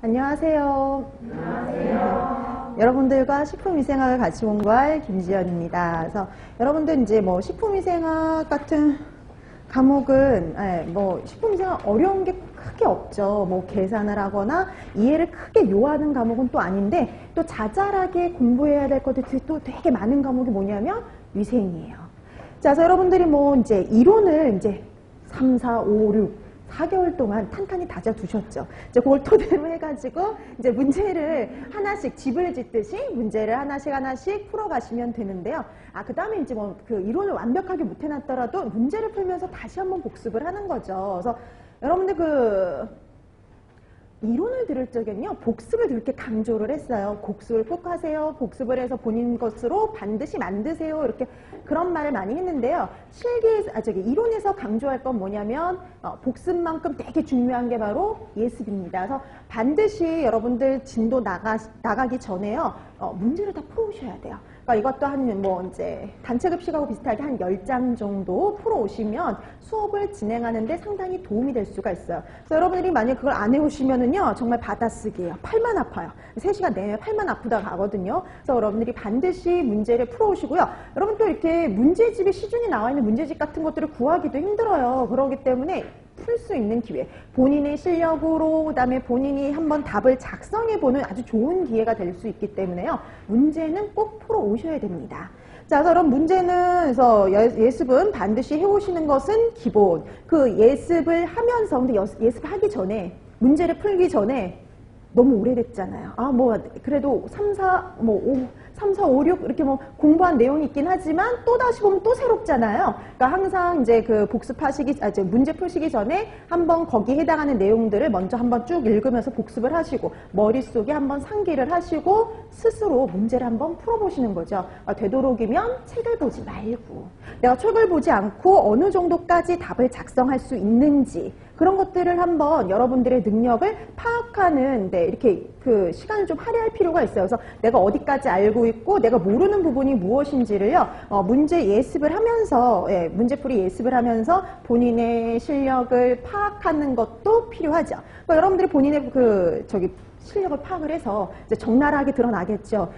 안녕하세요. 안녕하세요. 여러분들과 식품위생학을 같이 공부할 김지연입니다. 그래서 여러분들 이제 뭐 식품위생학 같은 과목은 뭐 식품위생학 어려운 게 크게 없죠. 뭐 계산을 하거나 이해를 크게 요하는 과목은 또 아닌데 또 자잘하게 공부해야 될 것들이 또 되게 많은 과목이 뭐냐면 위생이에요. 자, 그래서 여러분들이 뭐 이제 이론을 이제 3, 4, 5, 6 4개월 동안 탄탄히 다져두셨죠. 이제 그걸 토대로 해가지고 이제 문제를 하나씩 집을 짓듯이 문제를 하나씩 풀어가시면 되는데요. 그 다음에 이제 뭐 그 이론을 완벽하게 못 해놨더라도 문제를 풀면서 다시 한번 복습을 하는 거죠. 그래서 여러분들 이론을 들을 적에는요, 복습을 그렇게 강조를 했어요. 복습을 꼭 하세요. 복습을 해서 본인 것으로 반드시 만드세요. 이렇게 그런 말을 많이 했는데요. 이론에서 강조할 건 뭐냐면, 복습만큼 되게 중요한 게 바로 예습입니다. 그래서 반드시 여러분들 진도 나가기 전에요, 문제를 다 풀어오셔야 돼요. 그러니까 이것도 이제 단체 급식하고 비슷하게 한 10장 정도 풀어오시면 수업을 진행하는데 상당히 도움이 될 수가 있어요. 그래서 여러분들이 만약 그걸 안 해오시면은요, 정말 받아쓰기예요. 팔만 아파요. 3시간 내내 팔만 아프다 가거든요. 그래서 여러분들이 반드시 문제를 풀어오시고요. 여러분 또 이렇게 문제집에 시중에 나와 있는 문제집 같은 것들을 구하기도 힘들어요. 그렇기 때문에 풀 수 있는 기회, 본인의 실력으로 그다음에 본인이 한번 답을 작성해보는 아주 좋은 기회가 될 수 있기 때문에요. 문제는 꼭 풀어 오셔야 됩니다. 자, 그럼 문제는 그래서 예습은 반드시 해오시는 것은 기본. 그 예습을 하면서 근데 예습하기 전에 문제를 풀기 전에 너무 오래됐잖아요. 그래도 3, 4, 5, 6 이렇게 뭐 공부한 내용이 있긴 하지만 또 다시 보면 또 새롭잖아요. 그러니까 항상 이제 그 문제 풀시기 전에 한번 거기에 해당하는 내용들을 먼저 한번 쭉 읽으면서 복습을 하시고 머릿속에 한번 상기를 하시고 스스로 문제를 한번 풀어보시는 거죠. 되도록이면 책을 보지 말고 내가 책을 보지 않고 어느 정도까지 답을 작성할 수 있는지 그런 것들을 한번 여러분들의 능력을 파악하는 이렇게 그 시간을 좀 할애할 필요가 있어요. 그래서 내가 어디까지 알고 있고 내가 모르는 부분이 무엇인지를요, 문제 예습을 하면서, 문제풀이 예습을 하면서 본인의 실력을 파악하는 것도 필요하죠. 그러니까 여러분들이 본인의 실력을 파악을 해서 이제 적나라하게 드러나겠죠.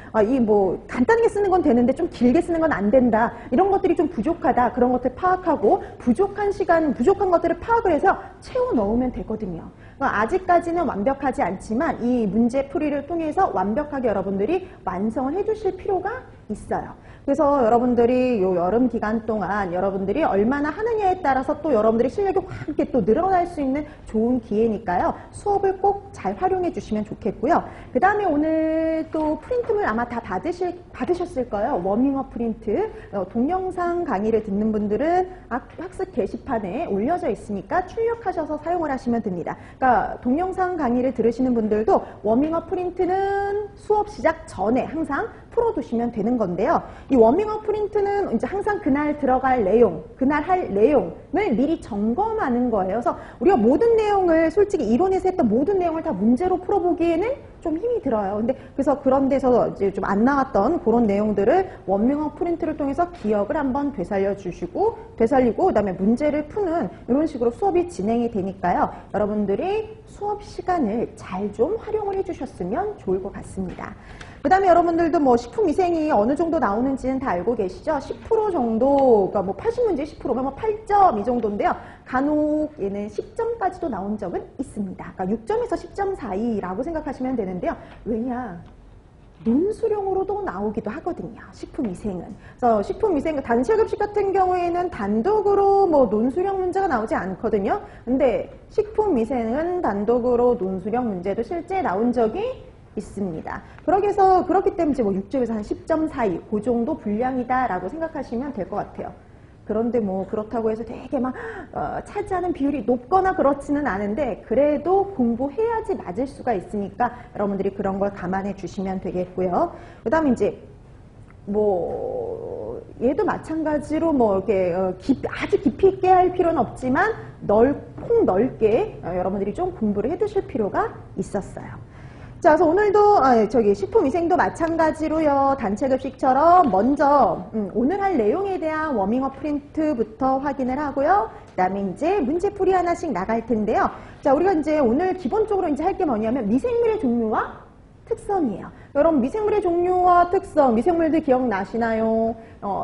간단하게 쓰는 건 되는데 좀 길게 쓰는 건 안 된다. 이런 것들이 좀 부족하다. 그런 것들 파악하고 부족한 것들을 파악을 해서 채워 넣으면 되거든요. 아직까지는 완벽하지 않지만 이 문제풀이를 통해서 완벽하게 여러분들이 완성을 해주실 필요가 있어요. 그래서 여러분들이 요 여름 기간 동안 여러분들이 얼마나 하느냐에 따라서 또 여러분들의 실력이 확 이렇게 또 늘어날 수 있는 좋은 기회니까요. 수업을 꼭 잘 활용해 주시면 좋겠고요. 그 다음에 오늘 또 프린트물 아마 다 받으셨을 거예요. 워밍업 프린트. 동영상 강의를 듣는 분들은 학습 게시판에 올려져 있으니까 출력하셔서 사용을 하시면 됩니다. 그러니까 동영상 강의를 들으시는 분들도 워밍업 프린트는 수업 시작 전에 항상 풀어두시면 되는 건데요. 이 워밍업 프린트는 이제 항상 그날 들어갈 내용, 그날 할 내용을 미리 점검하는 거예요. 그래서 우리가 모든 내용을 솔직히 이론에서 했던 모든 내용을 다 문제로 풀어보기에는 좀 힘이 들어요. 그래서 그런 데서 이제 좀 안 나왔던 그런 내용들을 워밍업 프린트를 통해서 기억을 한번 되살리고 그다음에 문제를 푸는 이런 식으로 수업이 진행이 되니까요. 여러분들이 수업 시간을 잘 좀 활용을 해주셨으면 좋을 것 같습니다. 그 다음에 여러분들도 뭐 식품위생이 어느 정도 나오는지는 다 알고 계시죠? 10% 정도, 그러니까 뭐 80문제 10%면 뭐 8점 이 정도인데요. 간혹 얘는 10점까지도 나온 적은 있습니다. 그러니까 6점에서 10점 사이라고 생각하시면 되는데요. 왜냐? 논술형으로도 나오기도 하거든요. 식품위생은. 그래서 식품위생 단체급식 같은 경우에는 단독으로 뭐 논술형 문제가 나오지 않거든요. 근데 식품위생은 단독으로 논술형 문제도 실제 나온 적이 있습니다. 그렇기 때문에 이제 뭐 6점에서 한 10점 사이 그 정도 분량이다라고 생각하시면 될 것 같아요. 그런데 뭐 그렇다고 해서 되게 막 차지하는 비율이 높거나 그렇지는 않은데 그래도 공부해야지 맞을 수가 있으니까 여러분들이 그런 걸 감안해 주시면 되겠고요. 그 다음에 이제 얘도 마찬가지로 이렇게 아주 깊이 있게 할 필요는 없지만 폭 넓게 여러분들이 좀 공부를 해 두실 필요가 있었어요. 자, 그래서 오늘도 식품위생도 마찬가지로요. 단체급식처럼 먼저 오늘 할 내용에 대한 워밍업 프린트부터 확인을 하고요. 그 다음에 이제 문제풀이 하나씩 나갈 텐데요. 자, 우리가 이제 오늘 기본적으로 이제 할 게 뭐냐면 미생물의 종류와 특성이에요. 여러분, 미생물의 종류와 특성, 미생물들 기억나시나요?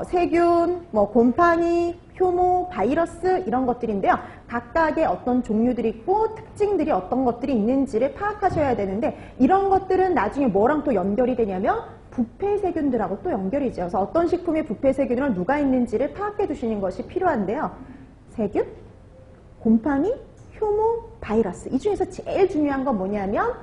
세균, 뭐 곰팡이, 효모, 바이러스 이런 것들인데요. 각각의 어떤 종류들이 있고 특징들이 어떤 것들이 있는지를 파악하셔야 되는데, 이런 것들은 나중에 뭐랑 또 연결이 되냐면 부패세균들하고 또 연결이 되죠. 그래서 어떤 식품에 부패세균을 누가 있는지를 파악해 두시는 것이 필요한데요. 세균, 곰팡이, 효모, 바이러스. 이 중에서 제일 중요한 건 뭐냐면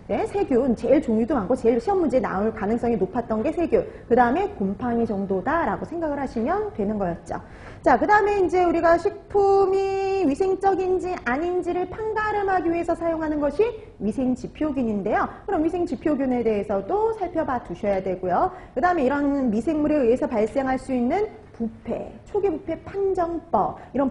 네, 세균, 제일 종류도 많고 제일 시험 문제에 나올 가능성이 높았던 게 세균, 그 다음에 곰팡이 정도다라고 생각을 하시면 되는 거였죠. 자, 그 다음에 이제 우리가 식품이 위생적인지 아닌지를 판가름하기 위해서 사용하는 것이 위생지표균인데요. 그럼 위생지표균에 대해서도 살펴봐 두셔야 되고요. 그 다음에 이런 미생물에 의해서 발생할 수 있는 부패, 초기 부패 판정법, 이런